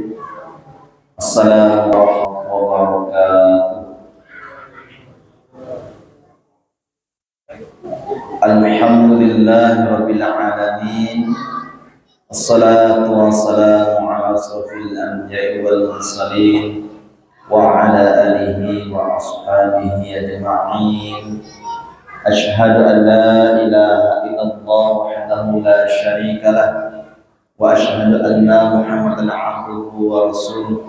Assalamualaikum warahmatullahi wabarakatuh. Alhamdulillahirabbil alamin. Assalatu wassalamu ala asrofil anbiya'i wal mursalin wa ala alihi wa ashabihi ajma'in. Asyhadu an la ilaha illallah wahdahu la syarika lah wa asyhadu anna Muhammadan abduhu wa rasuluh.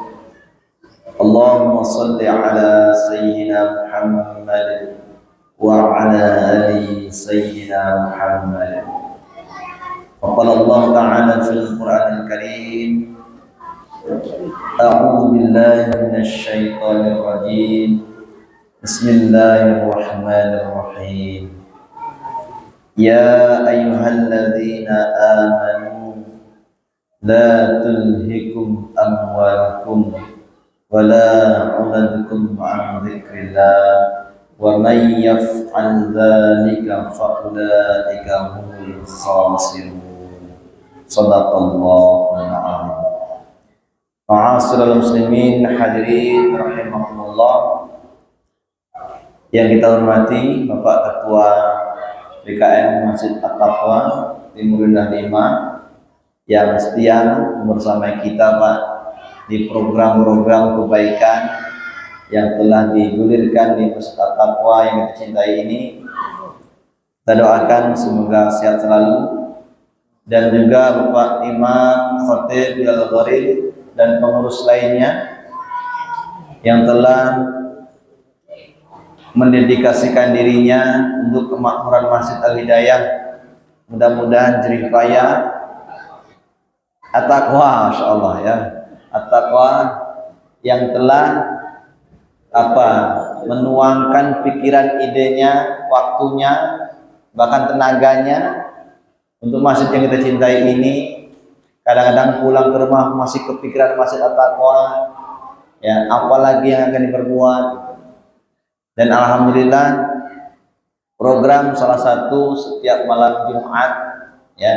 Allahumma salli ala sayyidina Muhammad wa ala ali sayyidina Muhammad. Qala Allah ta'ala fil Qur'anil Karim, a'udzu billahi minasy syaithanir rajim. Bismillahirrahmanirrahim. Ya ayyuhalladzina amanu la tulhikum amwalukum wala auladukum an dzikrillah wa may yaf'al dzalika fa ulaika humul khasirun. Shadaqallahul a'lam. Ma'asyiral muslimin hadirin rahimakumullah, yang kita hormati Bapak Ketua BKM Masjid At-Taqwa Timur Indah 5 yang setia bersama kita Pak di program-program kebaikan yang telah digulirkan di Masjid At-Taqwa yang kita cintai ini. Kita doakan semoga sehat selalu, dan juga Bapak Imam Khatib Al-Gharib dan pengurus lainnya yang telah mendedikasikan dirinya untuk kemakmuran Masjid Al-Hidayah. Mudah-mudahan jerih payah At-Taqwa, insyaallah ya, At-Taqwa yang telah menuangkan pikiran, idenya, waktunya, bahkan tenaganya untuk masjid yang kita cintai ini. Kadang-kadang pulang ke rumah masih kepikiran Masjid At-Taqwa, ya, apalagi yang akan diperbuat. Dan alhamdulillah program salah satu setiap malam Jumat, ya,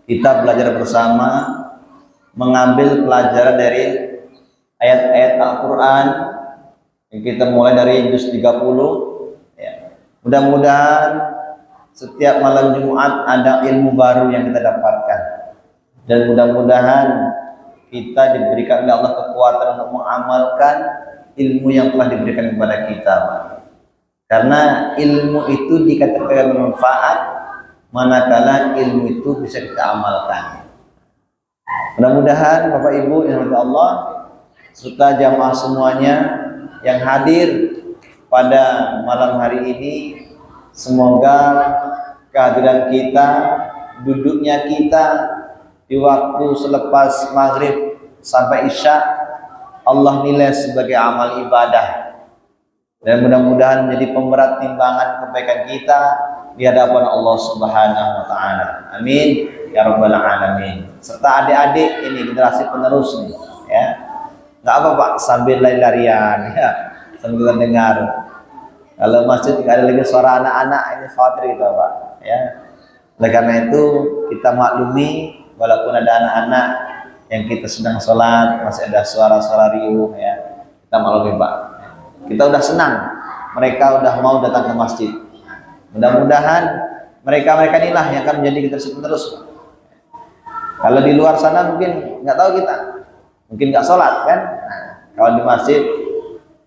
kita belajar bersama mengambil pelajaran dari ayat-ayat Al-Quran yang kita mulai dari juz 30, ya. Mudah-mudahan setiap malam Jumat ada ilmu baru yang kita dapatkan, dan mudah-mudahan kita diberikan oleh Allah kekuatan untuk mengamalkan ilmu yang telah diberikan kepada kita, Pak. Karena ilmu itu dikatakan bermanfaat manakala ilmu itu bisa kita amalkan. Mudah-mudahan Bapak Ibu yang dirahmati Allah serta jamaah semuanya yang hadir pada malam hari ini, semoga kehadiran kita, duduknya kita di waktu selepas maghrib sampai isya, Allah nilai sebagai amal ibadah, dan mudah-mudahan menjadi pemberat timbangan kebaikan kita di hadapan Allah Subhanahu wa taala. Amin ya rabbal alamin. Serta adik-adik ini generasi penerus nih, ya. Enggak apa Pak, sambil lari-larian, ya, sambil kita dengar. Kalau masjid enggak ada lagi suara anak-anak, ini khawatir kita Pak, ya. Oleh karena itu kita maklumi, walaupun ada anak-anak yang kita sedang sholat masih ada suara-suara riuh, ya, kita maklumi Pak. Kita udah senang mereka udah mau datang ke masjid. Mudah-mudahan mereka inilah yang akan menjadi generasi penerus. Kalau di luar sana mungkin nggak tahu kita, mungkin nggak sholat kan. Nah, kalau di masjid,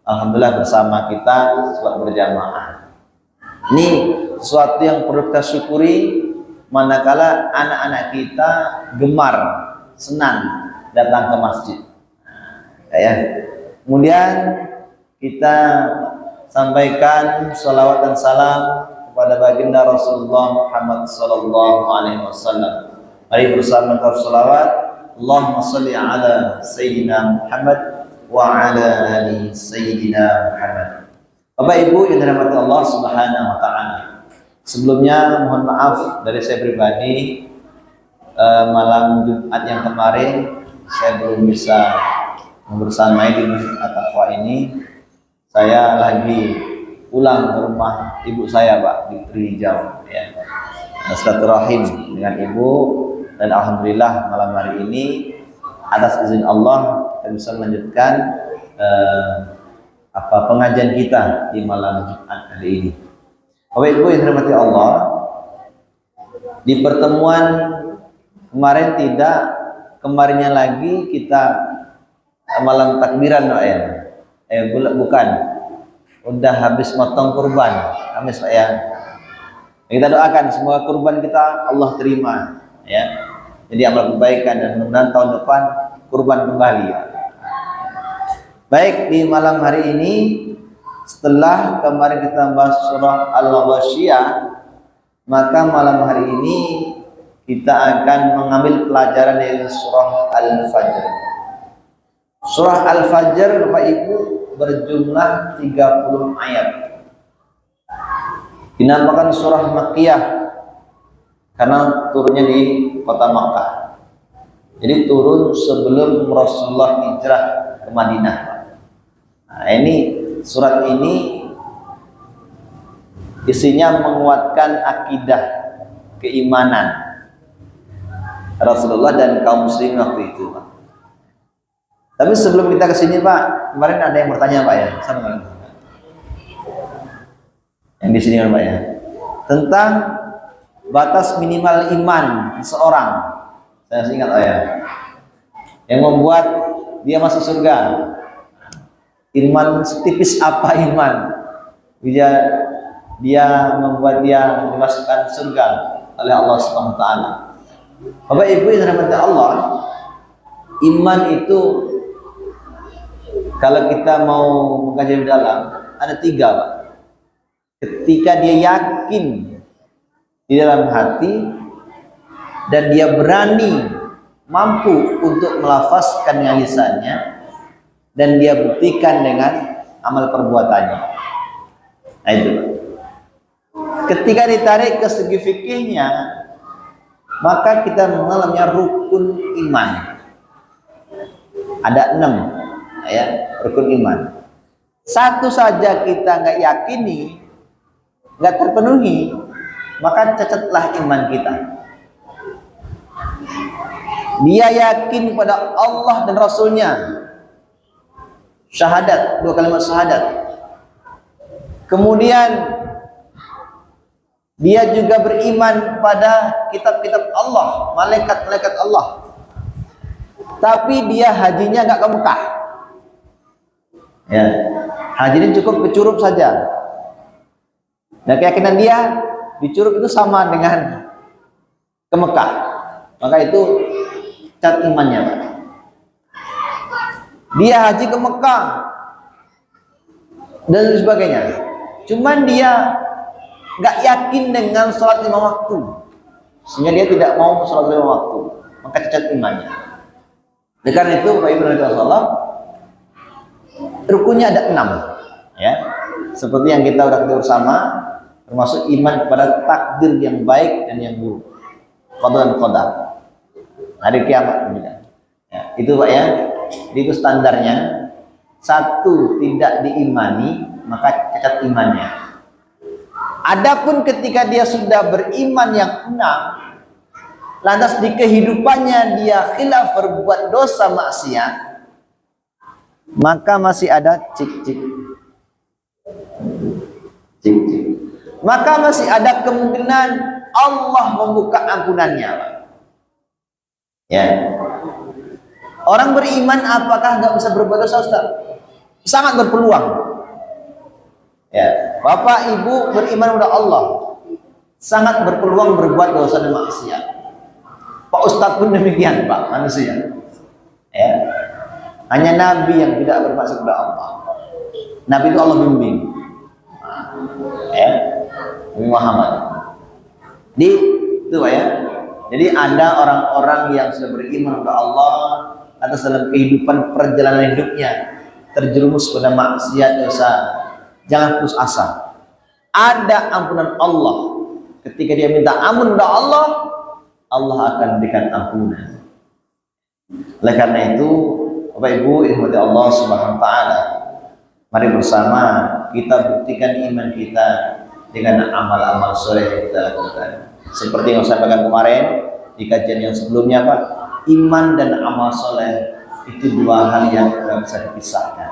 alhamdulillah bersama kita sholat berjamaah. Ini sesuatu yang perlu kita syukuri manakala anak-anak kita gemar, senang datang ke masjid. Ya. Kemudian kita sampaikan salawat dan salam kepada baginda Rasulullah Muhammad sallallahu alaihi wasallam. Mari bersama kita salawat. Allahumma shalli ala sayyidina Muhammad wa ala ali sayyidina Muhammad. Bapak Ibu yang dirahmati Allah Subhanahu wa taala. Sebelumnya mohon maaf dari saya pribadi, malam Jumat yang kemarin saya belum bisa membersamai di Masjid At-Taqwa ini. Saya lagi pulang ke rumah ibu saya Pak di Trijau, ya, silaturahim dengan ibu, dan alhamdulillah malam hari ini atas izin Allah kita bisa melanjutkan pengajian kita di malam Jumat hari ini. Bapak Ibu yang dirahmati Allah, di pertemuan kemarin kemarinnya lagi kita malam takbiran Pak ya. Bukan. Udah habis motong kurban. Habis Pak ya. Kita doakan semoga kurban kita Allah terima ya. Jadi amal kebaikan dan mudah-mudahan tahun depan kurban kembali. Baik, di malam hari ini setelah kemarin kita bahas surah Al-Ghasyiyah, maka malam hari ini kita akan mengambil pelajaran dari surah Al-Fajr. Surah Al-Fajr Bapak Ibu berjumlah 30 ayat. Dinamakan surah Makkiyah karena turunnya di kota Makkah. Jadi turun sebelum Rasulullah hijrah ke Madinah. Nah, surat ini isinya menguatkan akidah keimanan Rasulullah dan kaum muslimin waktu itu, Pak. Tapi sebelum kita ke sini, Pak, kemarin ada yang bertanya, Pak ya, sama yang di sini, Pak ya, tentang batas minimal iman seseorang. Saya ingat, Pak ya, yang membuat dia masuk surga. Iman setipis apa iman? Dia membuat dia dimasukkan surga oleh Allah Subhanahu wa taala. Bapak Ibu yang dirahmati Allah, iman itu kalau kita mau mengkaji dalam ada 3, Pak. Ketika dia yakin di dalam hati dan dia berani mampu untuk melafazkan dengan lisannya dan dia buktikan dengan amal perbuatannya. Nah itu, Pak. Ketika ditarik ke segi fikihnya, maka kita mengalaminya rukun iman. Ada 6 ya, rukun iman. Satu saja kita nggak yakini, nggak terpenuhi, maka cacatlah iman kita. Dia yakin pada Allah dan Rasulnya, syahadat, 2 kalimat syahadat. Kemudian dia juga beriman kepada kitab-kitab Allah, malaikat-malaikat Allah. Tapi dia hajinya nggak ke Mekah. Ya, haji ini cukup ke Curug saja. Dan keyakinan dia di Curug itu sama dengan ke Mekah. Maka itu cat imannya, Pak. Dia haji ke Mekah dan sebagainya. Cuman dia nggak yakin dengan sholat 5 waktu, sehingga dia tidak mau sholat 5 waktu, maka cacat imannya. Oleh karena itu, Bapak Ibu Rasulullah, rukunnya ada 6, ya. Seperti yang kita udah ketahui bersama, termasuk iman kepada takdir yang baik dan yang buruk, qada dan qadar, hari kiamat. Ya, itu Pak ya. Jadi itu standarnya. 1 tidak diimani, maka cacat imannya. Adapun ketika dia sudah beriman yang 6, lantas di kehidupannya dia khilaf, berbuat dosa maksiat, maka masih ada cik-cik. Maka masih ada kemungkinan Allah membuka ampunannya. Ya. Orang beriman apakah nggak bisa berbuat dosa, Ustaz? Sangat berpeluang. Ya, Bapak Ibu beriman kepada Allah, sangat berpeluang berbuat dosa dan maksiat. Pak Ustadz pun demikian, Pak, manusia. Ya. Hanya Nabi yang tidak bermaksud kepada Allah. Nabi itu Allah bimbing. Ya. Nabi Muhammad. Itu Pak ya. Jadi ada orang-orang yang sudah beriman kepada Allah, atas dalam kehidupan perjalanan hidupnya terjerumus pada maksiat dosa. Jangan putus asa. Ada ampunan Allah. Ketika dia minta ampun kepada Allah, Allah akan berikan ampunan. Oleh karena itu, Bapak Ibu dirahmati Allah Subhanahu wa taala, mari bersama kita buktikan iman kita dengan amal-amal soleh yang kita lakukan. Seperti yang saya sampaikan kemarin di kajian yang sebelumnya, Pak, iman dan amal soleh itu dua hal yang tidak bisa dipisahkan.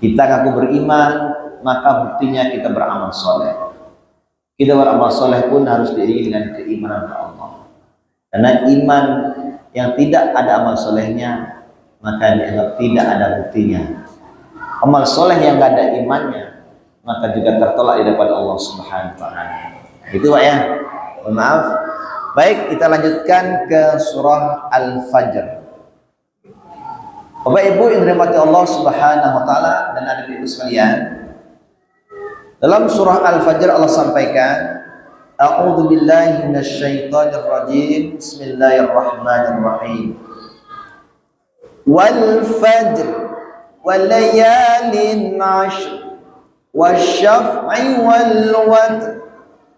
Kita ngaku beriman, maka buktinya kita beramal soleh. Kita beramal soleh pun harus diiringi dengan keimanan kepada Allah. Karena iman yang tidak ada amal solehnya, maka dianggap tidak ada buktinya. Amal soleh yang tidak ada imannya, maka juga tertolak di depan Allah Subhanahu wa Ta'ala. Itu Pak ya. Mohon maaf. Baik, kita lanjutkan ke surah Al-Fajr. Bapak Ibu yang dirahmati Allah Subhanahu wa Ta'ala dan adik-adik sekalian, dalam surah Al-Fajr Allah sampaikan, A'udzu billahi minasyaitonir rajim. Bismillahirrahmanirrahim. Wal fajr wal layalin 'ashr wasyaf'i wal watr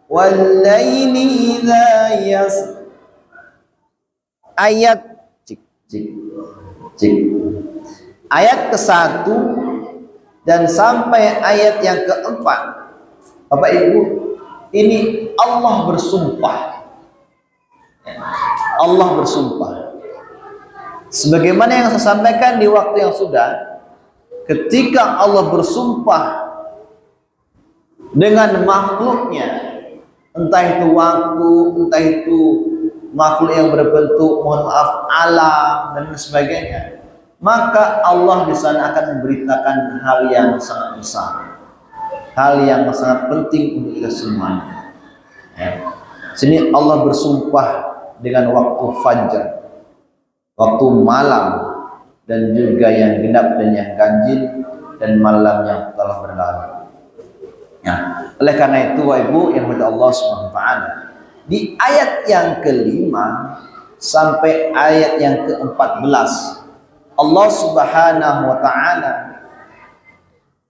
wal laili idza yasr. Ayat ayat ke-1 dan sampai ayat yang ke-4. Bapak Ibu, ini Allah bersumpah. Allah bersumpah. Sebagaimana yang saya sampaikan di waktu yang sudah, ketika Allah bersumpah dengan makhluknya, entah itu waktu, entah itu makhluk yang berbentuk, mohon maaf, alam dan sebagainya, maka Allah di sana akan memberitakan hal yang sangat besar, hal yang sangat penting untuk kita semuanya. Sini Allah bersumpah dengan waktu fajar, waktu malam, dan juga yang genap dan yang ganjil, dan malam yang telah berlalu. Oleh karena itu, Ibu yang berdoa Allah Subhanahu wa Ta'ala, di ayat yang ke-5 sampai ayat yang ke-14, Allah Subhanahu wa Ta'ala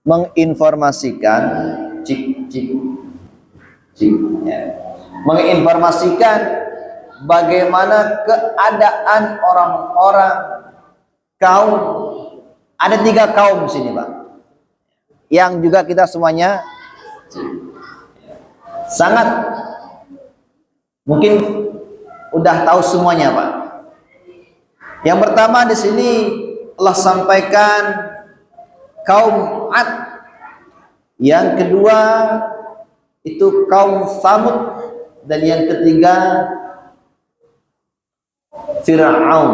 menginformasikan menginformasikan bagaimana keadaan orang-orang kaum. Ada 3 kaum di sini, Pak, yang juga kita semuanya sangat mungkin udah tahu semuanya, Pak. Yang pertama di sini Allah sampaikan kaum 'Ad. Yang kedua itu kaum Tsamud, dan yang ketiga Fir'aun.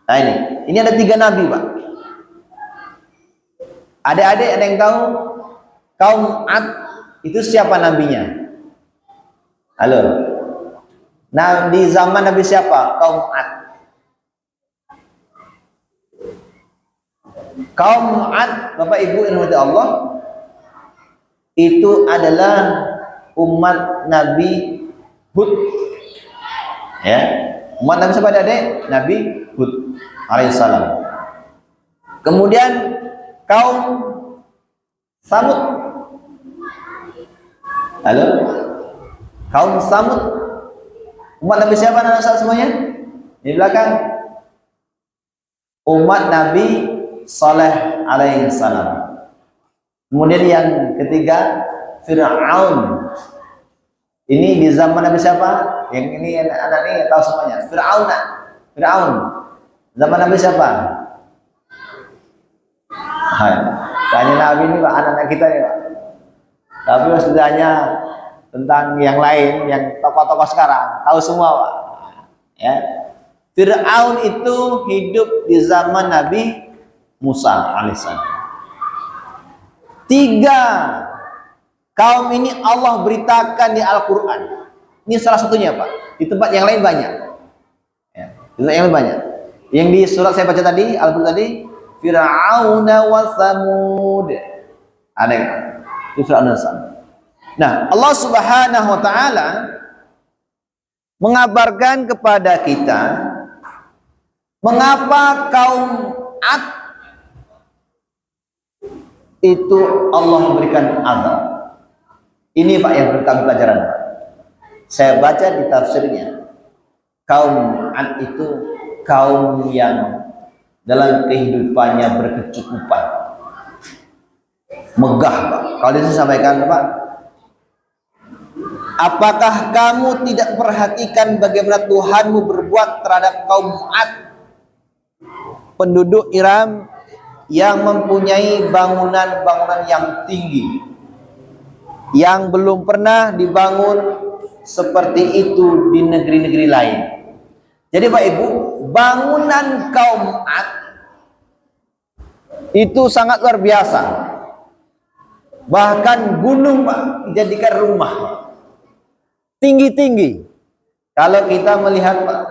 Nah, ini ada 3 nabi, Pak. Adik-adik ada yang tahu kaum 'Ad itu siapa nabinya? Halo. Nah, di zaman Nabi siapa kaum 'Ad? Kaum 'Ad, Bapak Ibu yang dirahmati Allah, itu adalah umat Nabi Hud. Ya, umat Nabi siapa adik? Nabi Hud alaihissalam. Kemudian kaum Tsamud. Halo? Kaum Tsamud, umat Nabi siapa anak semuanya? Di belakang. Umat Nabi Saleh alaihissalam. Kemudian yang ketiga Fir'aun. Ini di zaman Nabi siapa? Yang ini anak ini tahu semuanya. Fir'aun. Zaman Nabi siapa? Hai. Tanya Nabi ini, Pak, anak-anak kita nih, Pak. Tapi setidaknya tentang yang lain, yang tokoh-tokoh sekarang tahu semua, Pak. Ya. Fir'aun itu hidup di zaman Nabi Musa alaihissalam. 3 kaum ini Allah beritakan di Al-Quran. Ini salah satunya, Pak. Di tempat yang lain banyak. Ya, di tempat yang lain banyak. Yang di surat saya baca tadi, Al-Quran tadi, Fir'aun wa Tsamud. Ada yang itu Fir'aun dan Tsamud. Nah, Allah Subhanahu wa Ta'ala mengabarkan kepada kita mengapa kaum 'Ad itu Allah memberikan azab. Ini, Pak, yang tentang pelajaran. Saya baca di tafsirnya, kaum 'Ad itu kaum yang dalam kehidupannya berkecukupan, megah, Pak. Kalau itu saya sampaikan, Pak, apakah kamu tidak perhatikan bagaimana Tuhanmu berbuat terhadap kaum 'Ad penduduk Iram yang mempunyai bangunan-bangunan yang tinggi, yang belum pernah dibangun seperti itu di negeri-negeri lain. Jadi Pak Ibu, bangunan kaum Ad itu sangat luar biasa. Bahkan gunung Pak dijadikan rumah, tinggi-tinggi. Kalau kita melihat Pak,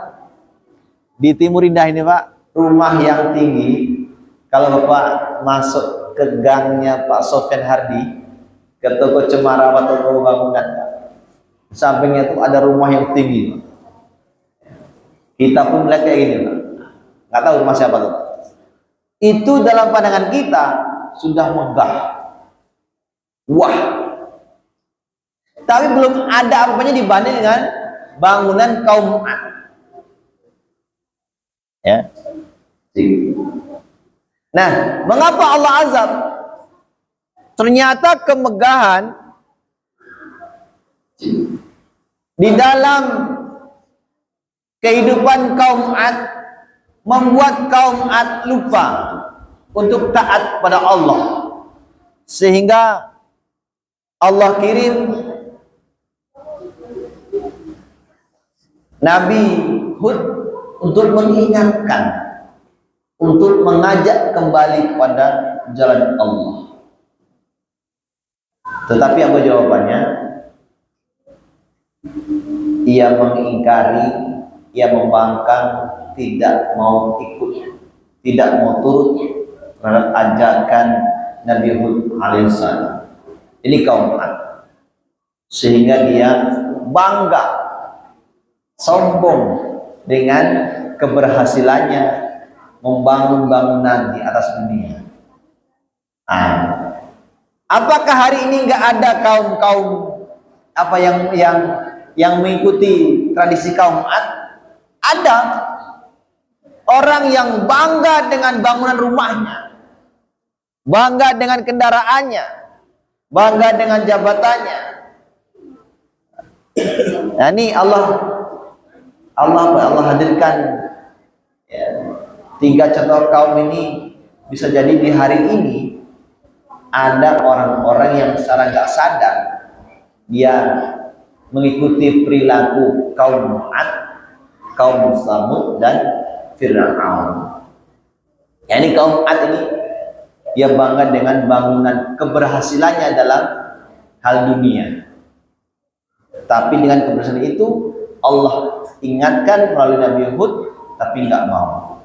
di Timur Indah ini Pak, rumah yang tinggi, kalau Bapak masuk ke gangnya Pak Sofyan Hardi, ke toko Cemara atau toko bangunan, sampingnya itu ada rumah yang tinggi Pak. Kita pun melihat kayak gini Pak, nggak tahu rumah siapa tuh. Itu dalam pandangan kita sudah megah, wah, tapi belum ada apa-apanya dibanding dengan bangunan kaum Ad. Ya. Nah, mengapa Allah azab? Ternyata kemegahan di dalam kehidupan kaum Ad membuat kaum Ad lupa untuk taat pada Allah, sehingga Allah kirim Nabi Hud untuk mengingatkan, untuk mengajak kembali kepada jalan Allah. Tetapi apa jawabannya? Ia mengingkari, ia membangkang, tidak mau ikut, tidak mau turut terhadap ajakan Nabi Hud alaihissalam. Ini kaum Ad. Sehingga dia bangga, sombong dengan keberhasilannya membangun bangunan di atas dunia. Apakah hari ini nggak ada kaum apa yang mengikuti tradisi kaum Ad? Ada orang yang bangga dengan bangunan rumahnya, bangga dengan kendaraannya, bangga dengan jabatannya. Nah, ini Allah hadirkan ya, 3 contoh kaum ini. Bisa jadi di hari ini ada orang-orang yang secara nggak sadar dia mengikuti perilaku kaum Ad, kaum Samud dan Fir'aun. Ya, ini kaum Ad ini dia bangga dengan bangunan keberhasilannya dalam hal dunia. Tapi dengan keberhasilan itu Allah ingatkan melalui Nabi Hud, tapi nggak mau.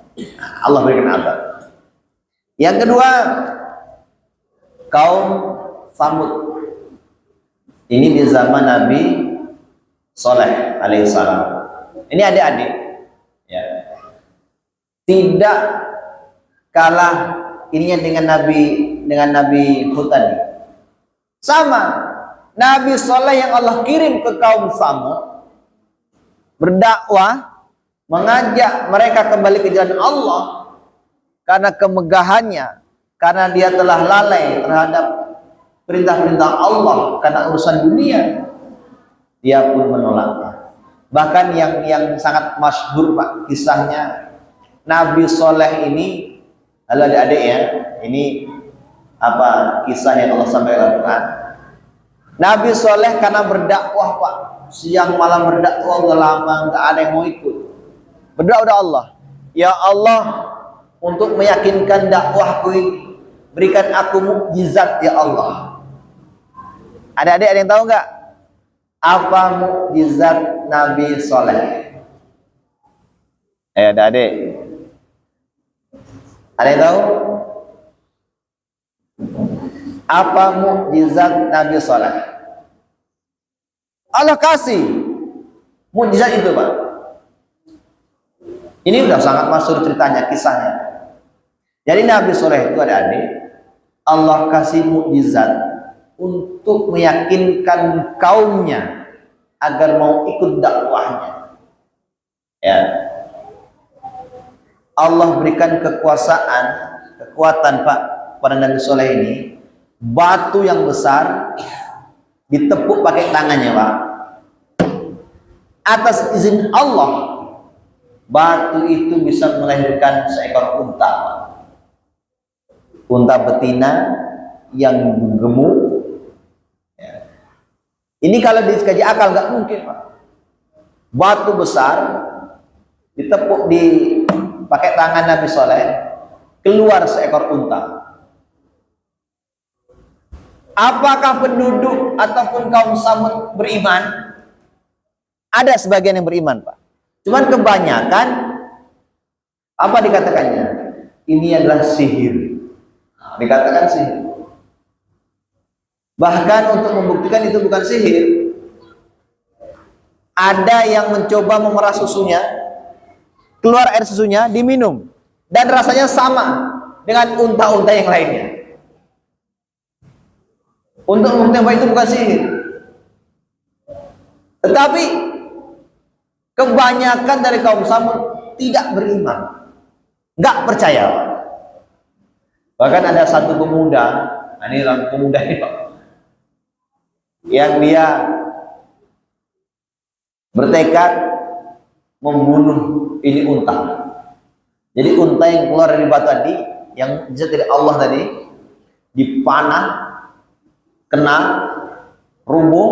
Allah berikan azab. Yang kedua, kaum Samud. Ini di zaman Nabi Soleh alaihissalam. Ini adik-adik, ya, tidak kalah ininya dengan Nabi Hud tadi. Sama, Nabi Soleh yang Allah kirim ke kaum Samud berdakwah, mengajak mereka kembali ke jalan Allah karena kemegahannya, karena dia telah lalai terhadap perintah-perintah Allah karena urusan dunia, dia pun menolaknya. Bahkan yang sangat masyhur Pak kisahnya Nabi Soleh ini, halo adik-adik ya, ini apa kisah yang Allah sampaikan dalam Quran. Nabi Soleh karena berdakwah Pak, siang malam berdakwah udah lama nggak ada yang mau ikut. Berdoa kepada Allah, ya Allah, untuk meyakinkan dakwahku ini, berikan aku mukjizat ya Allah. Adik-adik ada yang tahu nggak apa mukjizat Nabi Soleh? Adik-adik ada yang tahu apa mukjizat Nabi Soleh? Allah kasih mukjizat itu Pak. Ini udah sangat masyhur ceritanya, kisahnya. Jadi Nabi Soleh itu adik-adik, Allah kasih mukjizat untuk meyakinkan kaumnya agar mau ikut dakwahnya. Ya. Allah berikan kekuatan Pak pada Nabi Soleh ini. Batu yang besar ditepuk pakai tangannya Pak. Atas izin Allah batu itu bisa melahirkan seekor unta, unta betina yang gemuk. Ya. Ini kalau dikaji akal nggak mungkin, Pak. Batu besar ditepuk di pakai tangan Nabi Soleh, keluar seekor unta. Apakah penduduk ataupun kaum Samud beriman? Ada sebagian yang beriman, Pak. Cuman kebanyakan apa dikatakannya? Ini adalah sihir. Dikatakan sihir. Bahkan untuk membuktikan itu bukan sihir, ada yang mencoba memerah susunya, keluar air susunya, diminum, dan rasanya sama dengan unta-unta yang lainnya. Untuk membuktikan bahwa itu bukan sihir. Tetapi kebanyakan dari kaum Samud tidak beriman, nggak percaya. Bahkan ada satu pemuda, ini pemuda ini, Pak, yang dia bertekad membunuh ini unta. Jadi unta yang keluar dari batu tadi, yang dari Allah tadi, dipanah, kena, rubuh,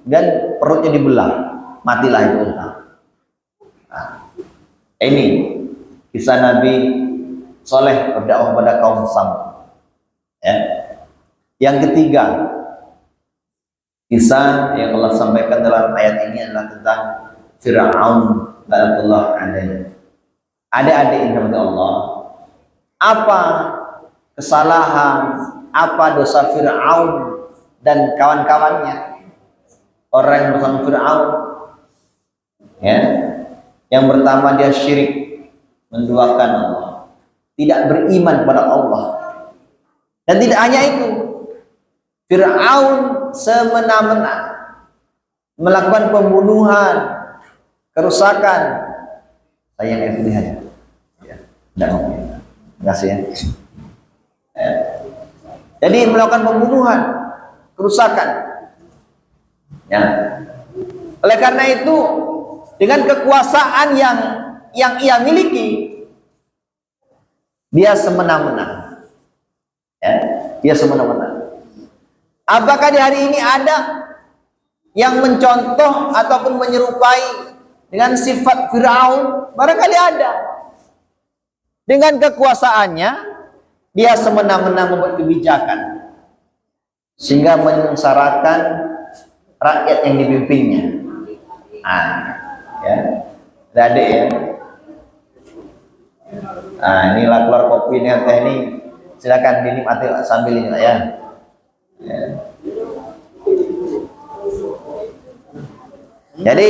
dan perutnya dibelah, matilah itu unta. Nah, ini kisah Nabi Soleh berdakwah pada kaum Samud. Ya. Yang ketiga, kisah yang Allah sampaikan dalam ayat ini adalah tentang Fir'aun la'natullah alaihi. Adik-adik yang dirahmati Allah, apa kesalahan, apa dosa Fir'aun dan kawan-kawannya, orang yang bersama Fir'aun? Ya, yang pertama dia syirik, menduakan Allah, tidak beriman pada Allah. Dan tidak hanya itu, Fir'aun semena-mena melakukan pembunuhan, kerusakan. Sayang FDH ya. Tidak mau. Terima kasih ya. Jadi melakukan pembunuhan, kerusakan. Ya. Oleh karena itu, dengan kekuasaan yang ia miliki, dia semena-mena. Ya, dia semena-mena. Apakah di hari ini ada yang mencontoh ataupun menyerupai dengan sifat Fir'aun? Barangkali ada. Dengan kekuasaannya, dia semena-mena membuat kebijakan sehingga menyengsarakan rakyat yang dipimpinnya. Ya, adik ya. Inilah keluar kopi nih, teh ini, silakan dinikmati sambil ini ya. Ya. Jadi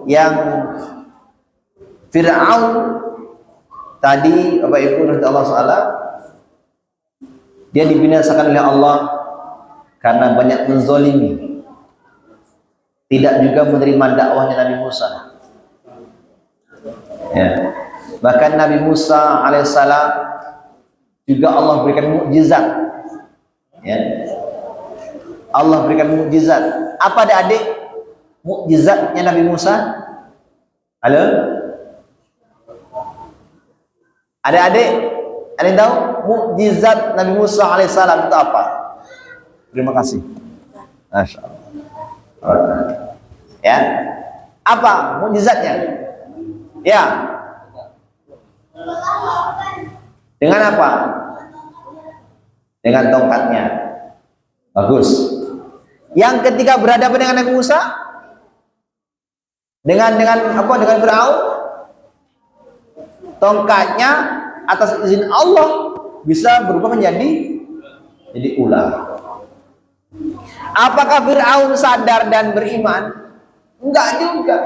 yang Fir'aun tadi, Bapak Ibu dari Allah SWT, dia dibinasakan oleh Allah karena banyak menzolimi, tidak juga menerima dakwahnya Nabi Musa. Ya. Bahkan Nabi Musa alaihissalam juga Allah berikan mukjizat. Ya. Allah berikan mukjizat. Apa adik-adik mukjizatnya Nabi Musa? Halo? Adik-adik, ada yang tahu mukjizat Nabi Musa alaihissalam itu apa? Terima kasih. Masya Allah. Ya, apa mukjizatnya? Ya, dengan apa? Dengan tongkatnya. Bagus. Yang ketika berhadapan dengan Nabi Musa, dengan apa? Dengan Fir'aun, tongkatnya atas izin Allah bisa berubah menjadi ular. Apakah Fir'aun sadar dan beriman? Enggak juga.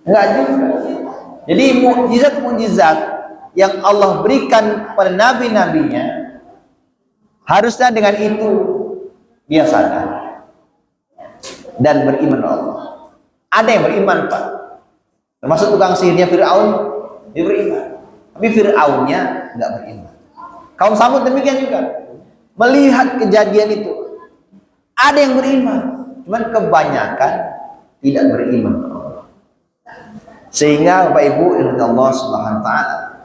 Enggak juga. Jadi mukjizat-mukjizat yang Allah berikan kepada nabi-nabinya, harusnya dengan itu dia sadar dan beriman kepada Allah. Ada yang beriman, Pak. Termasuk tukang sihirnya Fir'aun, dia beriman. Tapi Fir'aunnya enggak beriman. Kaum Samud demikian juga. Melihat kejadian itu, ada yang beriman, cuman kebanyakan tidak beriman kepada Allah. Sehingga Bapak Ibu insya Allah Subhanahu wa taala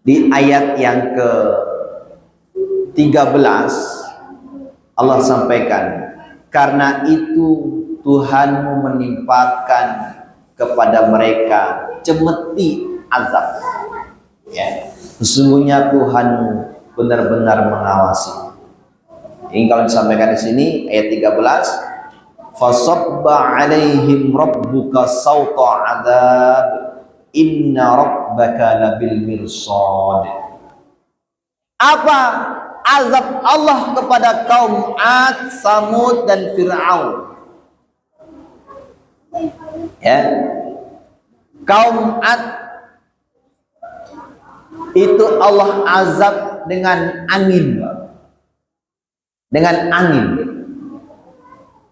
di ayat yang ke-13 Allah sampaikan, karena itu Tuhanmu menimpakan kepada mereka cemeti azab. Ya, sesungguhnya Tuhanmu benar-benar mengawasi. Ini kalau disampaikan di sini ayat 13, fasabba alaihim rabbuka sawta adzab inna rabbaka labil mirsad. Apa azab Allah kepada kaum Ad, Samud dan Fir'aun? Ya, kaum Ad itu Allah azab dengan angin,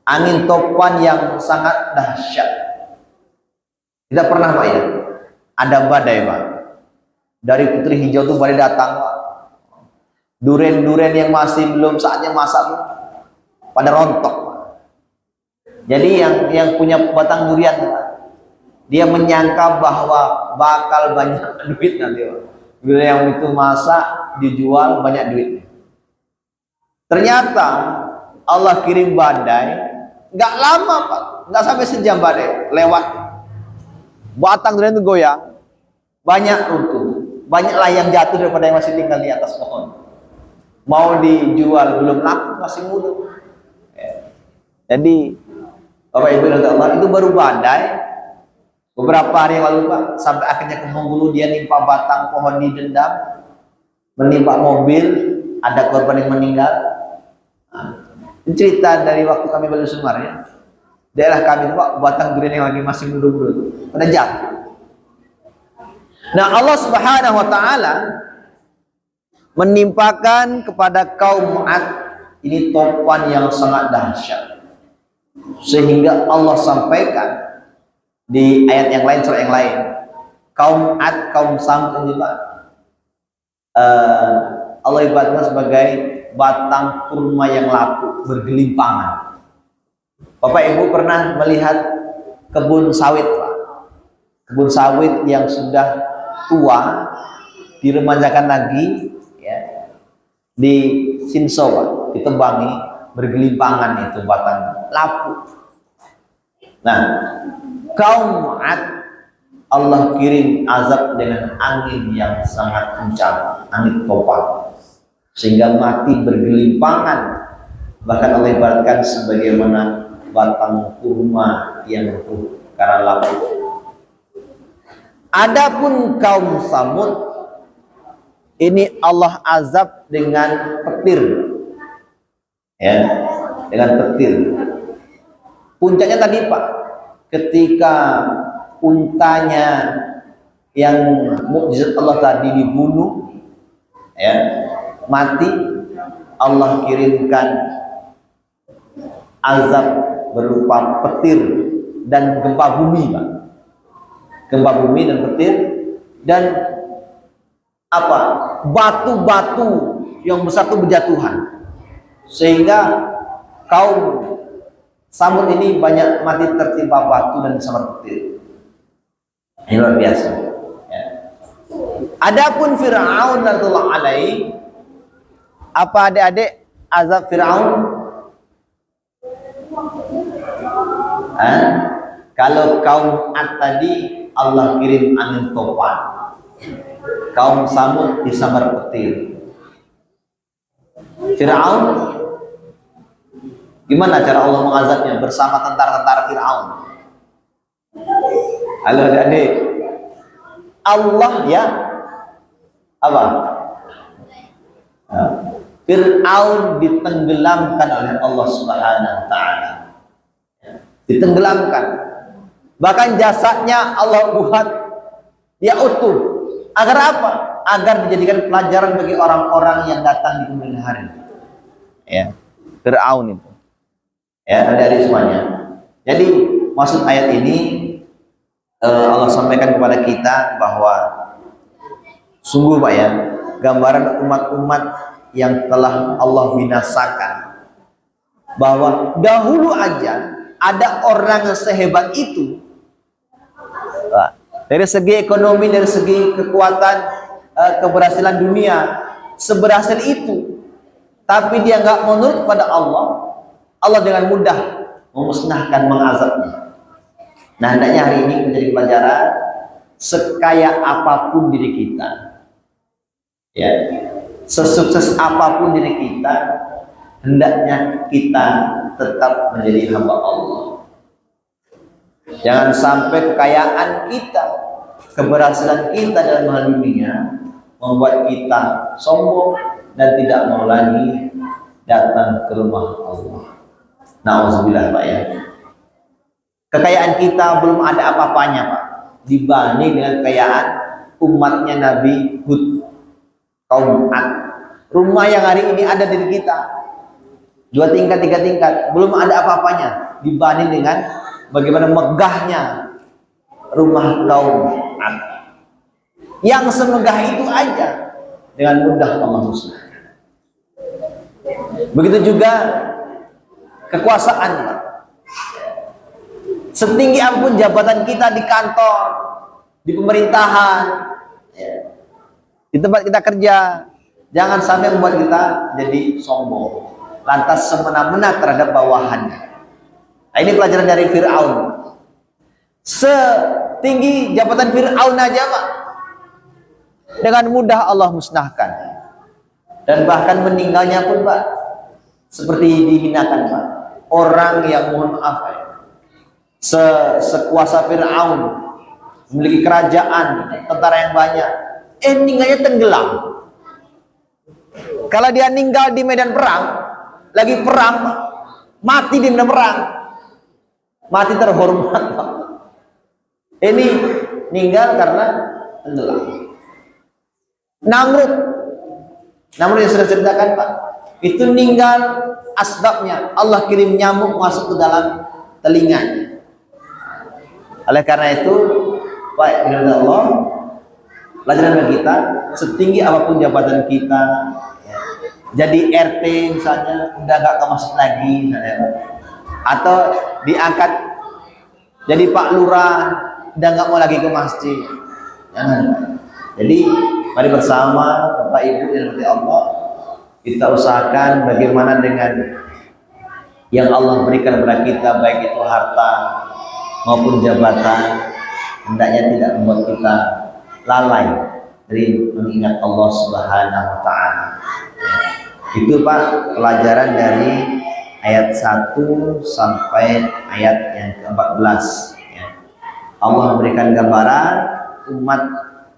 angin topan yang sangat dahsyat. Tidak pernah Pak ya, ada badai Pak, dari Putri Hijau itu badai datang Pak. Duren-duren yang masih belum saatnya masak pada rontok Pak. Jadi yang punya batang durian Pak, dia menyangka bahwa bakal banyak duit nanti Pak. Bila yang itu masak dijual banyak duit. Ternyata Allah kirim badai, nggak lama Pak, nggak sampai sejam badai lewat. Batang durian itu goyang, banyak runtuh, banyak layang jatuh daripada yang masih tinggal di atas pohon. Mau dijual belum laku, masih muda. Ya. Jadi Bapak Ibu dan Allah, itu baru badai. Beberapa hari yang lalu Pak, sampai akhirnya ke Bengkulu dia nimpa batang pohon didendam, menimpa mobil, ada korban yang meninggal. Nah, cerita dari waktu kami balik Sumar ya, daerah kami Pak, batang durian yang lagi masih muda-muda itu pada jatuh. Nah Allah Subhanahu Wa Taala menimpakan kepada kaum Ad ini topan yang sangat dahsyat, sehingga Allah sampaikan di ayat yang lain, surah yang lain, kaum Ad, kaum Samud ini Pak, Allah ibaratkan sebagai batang kurma yang laku bergelimpangan. Bapak Ibu pernah melihat kebun sawit Pak, kebun sawit yang sudah tua diremajakan lagi ya, di Sinso Pak, ditebangi bergelimpangan itu batang laku. Nah kaum Ad Allah kirim azab dengan angin yang sangat kencang, angin topan, sehingga mati bergelimpangan. Bahkan Allah ibaratkan sebagaimana batang kurma yang rubuh karena laku. Adapun kaum Samud ini Allah azab dengan petir, ya, dengan petir. Puncaknya tadi Pak, ketika untanya yang mukjizat Allah tadi dibunuh, ya, mati, Allah kirimkan azab berupa petir dan gempa bumi Pak. Gempa bumi dan petir dan apa? Batu-batu yang besar itu berjatuhan, sehingga kaum Samud ini banyak mati tertimpa batu dan bersama petir. Ini luar biasa. Ya. Adapun Fir'aun radhiyallahu alaihi, apa adik-adik azab Fir'aun? Kalau kaum Ad tadi Allah kirim angin topan, kaum Samud disambar petir. Fir'aun gimana cara Allah mengazabnya bersama tentara-tentara Fir'aun? Halo adik-adik, Allah ya apa? Fir'aun ditenggelamkan oleh Allah Subhanahu wa taala. Ditenggelamkan. Bahkan jasadnya Allah buat dia utuh. Agar apa? Agar dijadikan pelajaran bagi orang-orang yang datang di kemudian hari. Ya, Fir'aun itu. Ya, dari semuanya. Jadi maksud ayat ini Allah sampaikan kepada kita bahwa sungguh Pak ya, gambaran umat-umat yang telah Allah binasakan, bahwa dahulu aja ada orang yang sehebat itu Dari segi ekonomi, dari segi kekuatan, keberhasilan dunia, seberhasil itu, tapi dia nggak menurut pada Allah, Allah dengan mudah memusnahkan, mengazabnya. Nah, hendaknya hari ini menjadi pelajaran, sekaya apapun diri kita, ya, sesukses apapun diri kita, hendaknya kita tetap menjadi hamba Allah. Jangan sampai kekayaan kita, keberhasilan kita dalam hal dunia membuat kita sombong dan tidak mau lagi datang ke rumah Allah. Nauzubillah, Pak, ya. Kekayaan kita belum ada apa-apanya, Pak, dibanding dengan kekayaan umatnya Nabi Hud, kaum Ad. Rumah yang hari ini ada di kita 2 tingkat, 3 tingkat, belum ada apa-apanya dibanding dengan bagaimana megahnya rumah kaum Ad. Yang semegah itu aja dengan mudah Allah musnahkan. Begitu juga kekuasaan, Pak. Setinggi apapun jabatan kita di kantor, di pemerintahan, ya, di tempat kita kerja, jangan sampai membuat kita jadi sombong, lantas semena-mena terhadap bawahannya. Nah, ini pelajaran dari Fir'aun. Setinggi jabatan Fir'aun aja, Pak, dengan mudah Allah musnahkan. Dan bahkan meninggalnya pun, Pak, seperti dihinakan, Pak. Orang yang, mohon maaf, Pak, sekuasa Fir'aun, memiliki kerajaan, tentara yang banyak, meninggalnya tenggelam. Kalau dia meninggal di medan perang, lagi perang, mati di medan perang, mati terhormat, Pak. Ini meninggal karena tenggelam. Namrud yang sudah ceritakan, Pak, itu meninggal asbabnya Allah kirim nyamuk masuk ke dalam telinganya. Oleh karena itu, Pak, Allah, pelajaran bagi kita, setinggi apapun jabatan kita, ya, jadi RT misalnya, udah gak ke masjid lagi misalnya, atau diangkat jadi Pak Lurah, udah gak mau lagi ke masjid, jangan. Jadi mari bersama Bapak Ibu yang dirahmati Allah, kita usahakan bagaimana dengan yang Allah berikan kepada kita, baik itu harta maupun jabatan, hendaknya tidak membuat kita lalai dari mengingat Allah Subhanahu wa Ta'ala. Itu, Pak, pelajaran dari ayat 1 sampai ayat yang ke-14. Allah memberikan gambaran umat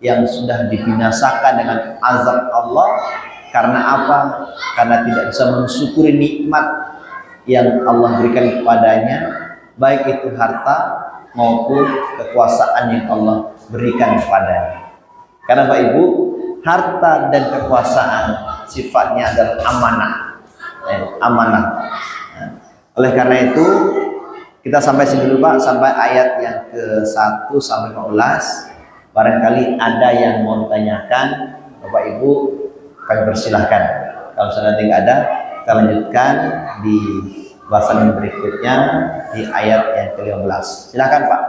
yang sudah dibinasakan dengan azab Allah. Karena apa? Karena tidak bisa mensyukuri nikmat yang Allah berikan kepadanya, baik itu harta maupun kekuasaan yang Allah berikan kepadanya. Karena Bapak Ibu, harta dan kekuasaan sifatnya adalah amanah, amanah. Oleh karena itu kita sampai sini dulu, Pak, sampai ayat yang ke-1 sampai 15. Barangkali ada yang mau ditanyakan, Bapak Ibu, kami persilahkan. Kalau sudah tidak ada, kita lanjutkan di bahasan yang berikutnya di ayat yang ke-15. Silakan, Pak.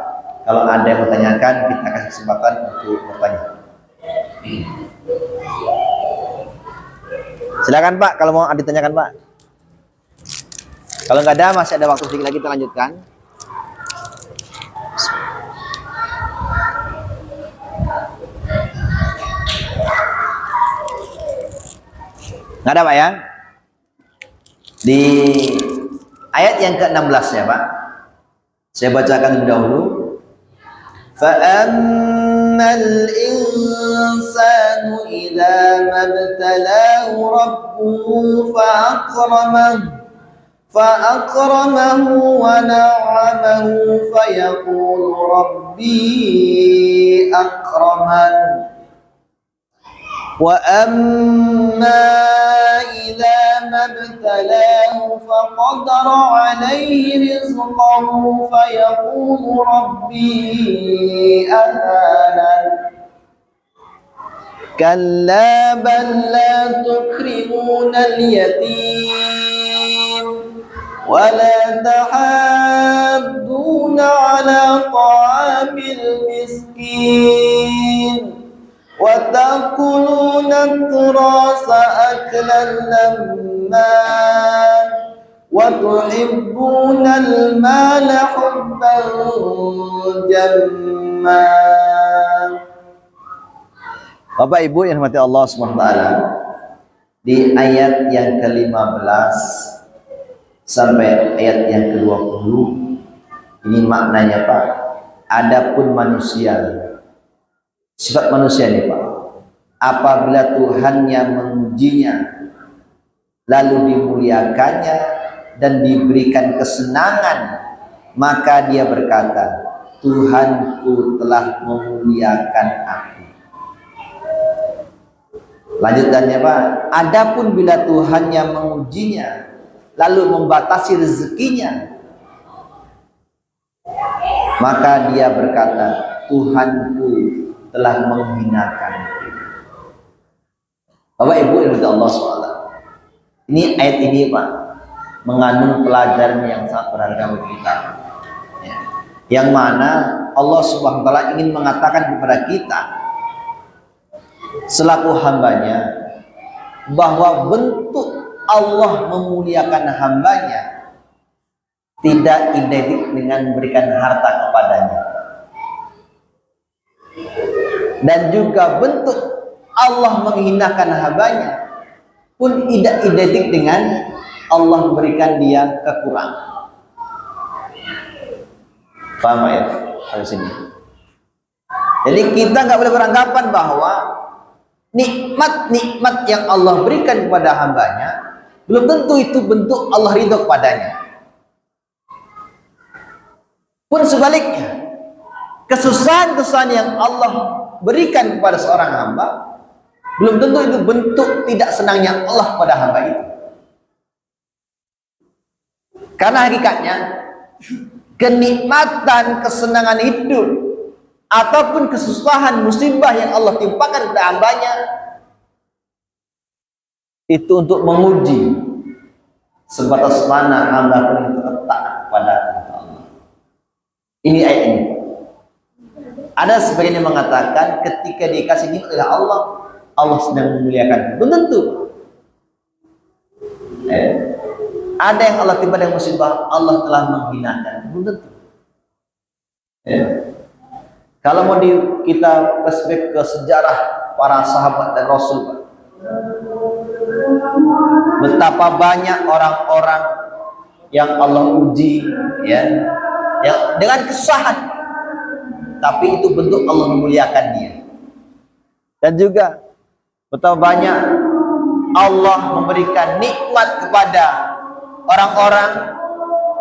Kalau ada yang bertanyakan, kita kasih kesempatan untuk bertanya. Silakan, Pak, kalau mau ditanyakan, Pak. Kalau nggak ada, masih ada waktu sedikit lagi, kita lanjutkan. Nggak ada, Pak, ya? Di ayat yang ke-16 ya, Pak. Saya bacakan lebih dahulu. فَأَمَّا الْإِنسَانُ إِذَا مَا ابْتَلَاهُ رَبُّهُ فَأَكْرَمَهُ وَنَعَّمَهُ فَيَقُولُ رَبِّي أَكْرَمَنِ وَأَمَّا إِذَا مَا ابْتَلَاهُ فَقَدَرَ عَلَيْهِ رِزْقَهُ فَيَقُولُ رَبِّي أَهَانَنِ كَلَّا بَل لَّا تُكْرِمُونَ الْيَتِيمَ وَلَا تَحَاضُّونَ عَلَى طَعَامِ بالمسكين وتأكلون التراث أكلا لما وتحبون المال حبا جما. Bapak Ibu yang dirahmati Allah SWT, di ayat yang ke-15 sampai ayat yang ke-20 ini maknanya Pak, adapun manusia, sifat manusia ini Pak, apabila Tuhannya mengujinya lalu dimuliakannya dan diberikan kesenangan, maka dia berkata, Tuhanku telah memuliakan aku. Lanjutannya Pak, adapun bila Tuhannya mengujinya lalu membatasi rezekinya, maka dia berkata, Tuhanku telah menghinakan. Bapak Ibu yang dirahmati Allah SWT, ini ayat ini Pak mengandung pelajaran yang sangat berharga bagi kita, ya. Yang mana Allah Subhanahu wa Ta'ala ingin mengatakan kepada kita selaku hambanya bahwa bentuk Allah memuliakan hambanya tidak identik dengan memberikan harta kepadanya, dan juga bentuk Allah menghinakan hambanya pun tidak identik dengan Allah memberikan dia kekurangan. Paham ya? Harus ini. Jadi kita nggak boleh beranggapan bahwa nikmat-nikmat yang Allah berikan kepada hambanya belum tentu itu bentuk Allah ridho kepadanya. Pun sebaliknya, kesusahan-kesusahan yang Allah berikan kepada seorang hamba belum tentu itu bentuk tidak senangnya Allah kepada hamba itu. Karena hakikatnya kenikmatan, kesenangan hidup ataupun kesusahan, musibah yang Allah timpakan kepada hambanya itu untuk menguji sebatas mana hamba pun terletak pada Allah. Ini ayat ini. Ada sebagian yang mengatakan ketika dikasih nikmat oleh Allah, Allah sedang memuliakan. Belum tentu. Ada yang Allah timpa dengan musibah, Allah telah menghinakan. Belum tentu. Kalau mau kita flashback ke sejarah para sahabat dan Rasul, Pak, betapa banyak orang-orang yang Allah uji, ya, yang dengan kesusahan, tapi itu bentuk Allah memuliakan dia. Dan juga betapa banyak Allah memberikan nikmat kepada orang-orang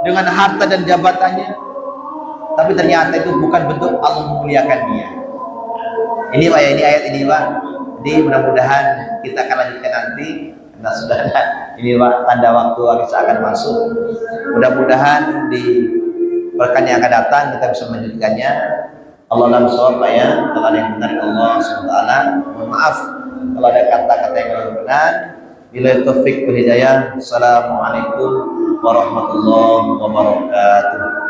dengan harta dan jabatannya, tapi ternyata itu bukan bentuk Allah memuliakan dia. Ini Pak ya, ini ayat ini Pak. Jadi mudah-mudahan kita akan lanjutkan nanti. Nah sudah ada ini Pak, tanda waktu harus akan masuk. Mudah-mudahan di pekan yang akan datang kita bisa melanjutkannya. Allah alam shawab Pak ya. Kalau ada yang benar Allah SWT, mohon maaf kalau ada kata-kata yang belum benar. Bila taufik wal hidayah. Assalamualaikum warahmatullahi wabarakatuh.